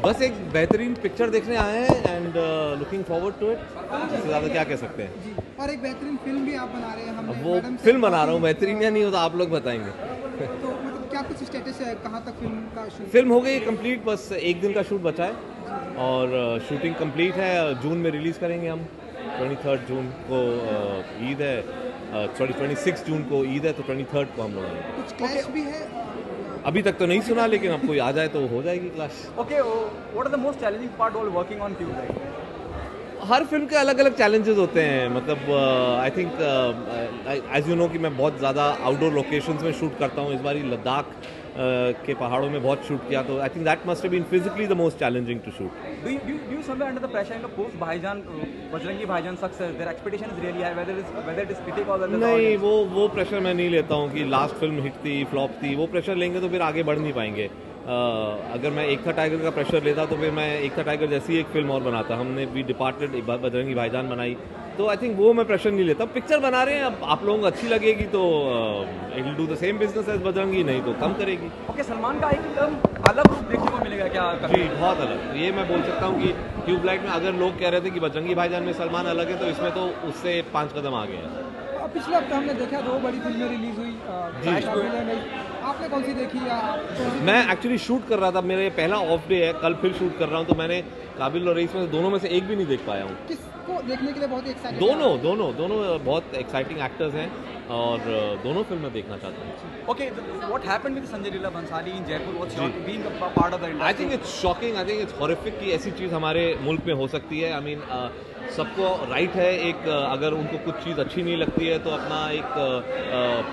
बस एक बेहतरीन पिक्चर देखने आए हैं and looking forward to it. इससे ज़्यादा क्या कह सकते हैं। जी, और एक बेहतरीन फिल्म भी आप बना रहे हैं। अब हमने वो मैडम से फिल्म बना रहा हूँ, काफ़ी- बेहतरीन या नहीं हो तो आप लोग बताएंगे। तो मतलब क्या कुछ स्टेटस है, कहाँ तक फिल्म का शूट? फिल्म हो गई कंप्लीट, बस एक दिन का शूट बचा है और शूटिंग कंप्लीट है। जून में रिलीज़ करेंगे हम। 23 जून को ईद है, सॉरी 26 जून को ईद है, तो 23 को हम लोग आएंगे। कुछ क्लैश भी है? अभी तक तो नहीं सुना, लेकिन अब कोई आ जाए तो हो जाएगी class. Okay, what are the most challenging part while working on Tube? हर फिल्म के अलग अलग चैलेंजेस होते हैं। मतलब I think as you know कि मैं बहुत ज़्यादा आउटडोर लोकेशंस में शूट करता हूँ। इस बार लद्दाख के पहाड़ों में बहुत शूट किया, तो I think that must have been physically the most challenging to shoot. Do you somewhere under the pressure in the post Bhaijan, Bajrangi Bhaijan success, their expectation is really high, whether it is critic or whether नहीं, वो pressure मैं नहीं लेता हूँ कि last film hit थी flop थी। वो प्रेशर लेंगे तो फिर आगे बढ़ नहीं पाएंगे। अगर मैं एक था टाइगर का प्रेशर लेता तो फिर मैं एक था टाइगर जैसी एक फिल्म और बनाता। हमने भी डिपार्टेड बजरंगी भाईजान बनाई, तो आई थिंक वो मैं प्रेशर नहीं लेता। पिक्चर बना रहे हैं, अब आप लोगों को अच्छी लगेगी तो it will do the same business as Bajrangi, नहीं तो कम करेगी। ओके, सलमान का एकदम अलग रूप देखने को मिलेगा क्या? जी, बहुत अलग। ये मैं बोल सकता हूँ कि ट्यूबलाइट में अगर लोग कह रहे थे कि बजरंगी भाईजान में सलमान अलग है, तो इसमें तो उससे 5 कदम आगे है। पिछले हफ्ते हमने देखा 2 बड़ी फिल्में रिलीज हुई। आपने कौन सी देखी या मैं एक्चुअली शूट कर रहा था, मेरा ये पहला ऑफ डे है, कल फिर शूट कर रहा हूँ, तो मैंने काबिल और रईस में दोनों में से एक भी नहीं देख पाया हूँ। किसको देखने के लिए बहुत एक्साइटेड? दोनों बहुत एक्साइटिंग एक्टर्स हैं और दोनों फिल्में देखना चाहता हूँ। Okay, what happened with Sanjay Leela Bhansali in Jaipur? What's your being a part of the industry? I think it's shocking, I think it's horrific कि ऐसी चीज़ हमारे मुल्क में हो सकती है। आई मीन सबको राइट है एक, अगर उनको कुछ चीज़ अच्छी नहीं लगती है तो अपना एक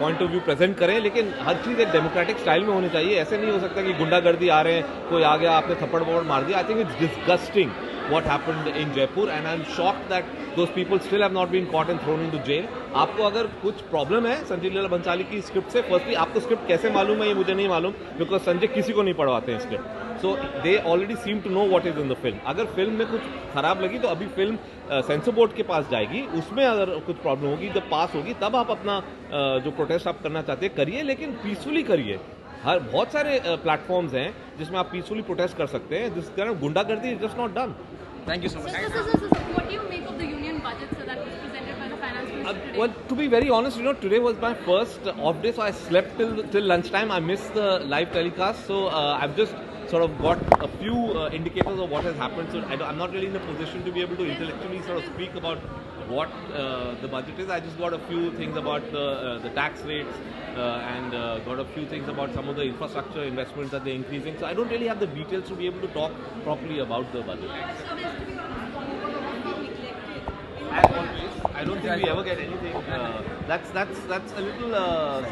पॉइंट ऑफ व्यू प्रेजेंट करें, लेकिन हर चीज़ एक डेमोक्रेटिक स्टाइल में होनी चाहिए। ऐसे नहीं हो सकता कि गुंडागर्दी आ रहे हैं, कोई आ गया आपने थप्पड़ वप्पड़ मार दिया। I think it's disgusting what happened in Jaipur and I'm shocked that those people still have not been caught and thrown into jail. आपको अगर कुछ प्रॉब्लम है संजय लीला भंसाली की स्क्रिप्ट से, फर्स्टली आपको स्क्रिप्ट कैसे मालूम है ये मुझे नहीं मालूम, बिकॉज संजय किसी को नहीं पढ़वाते हैं script. So they already seem to know what is in the film. अगर फिल्म में कुछ खराब लगी तो अभी फिल्म सेंसर बोर्ड के पास जाएगी, उसमें अगर कुछ प्रॉब्लम होगी, जब पास होगी तब आप अपना जो प्रोटेस्ट आप करना चाहते हैं करिए, लेकिन पीसफुली करिए। हर बहुत सारे प्लेटफॉर्म्स हैं जिसमें आप पीसफुली प्रोटेस्ट कर सकते हैं, जिस कारण गुंडागर्दी is just not done. Thank you so much. What do you make of the union budget that was presented by the finance minister today? Well, to be very honest, today was my first off day, so I slept till lunchtime. I missed the live telecast, so I've just sort of got a few indicators of what has happened. So I'm not really in a position to be able to intellectually sort of speak about what the budget is. I just got a few things about the tax rates and got a few things about some of the infrastructure investments that they're increasing. So I don't really have the details to be able to talk properly about the budget. As always, I don't think we ever get anything. That's a little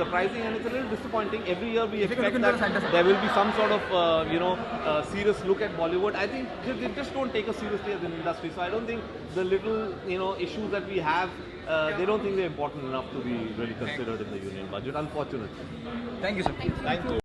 surprising and it's a little disappointing. Every year we expect that there will be some sort of serious look at Bollywood. I think they just don't take us seriously as an industry. So I don't think the little issues that we have, they don't think they're important enough to be really considered in the union budget, unfortunately. Thank you, sir. Thank you.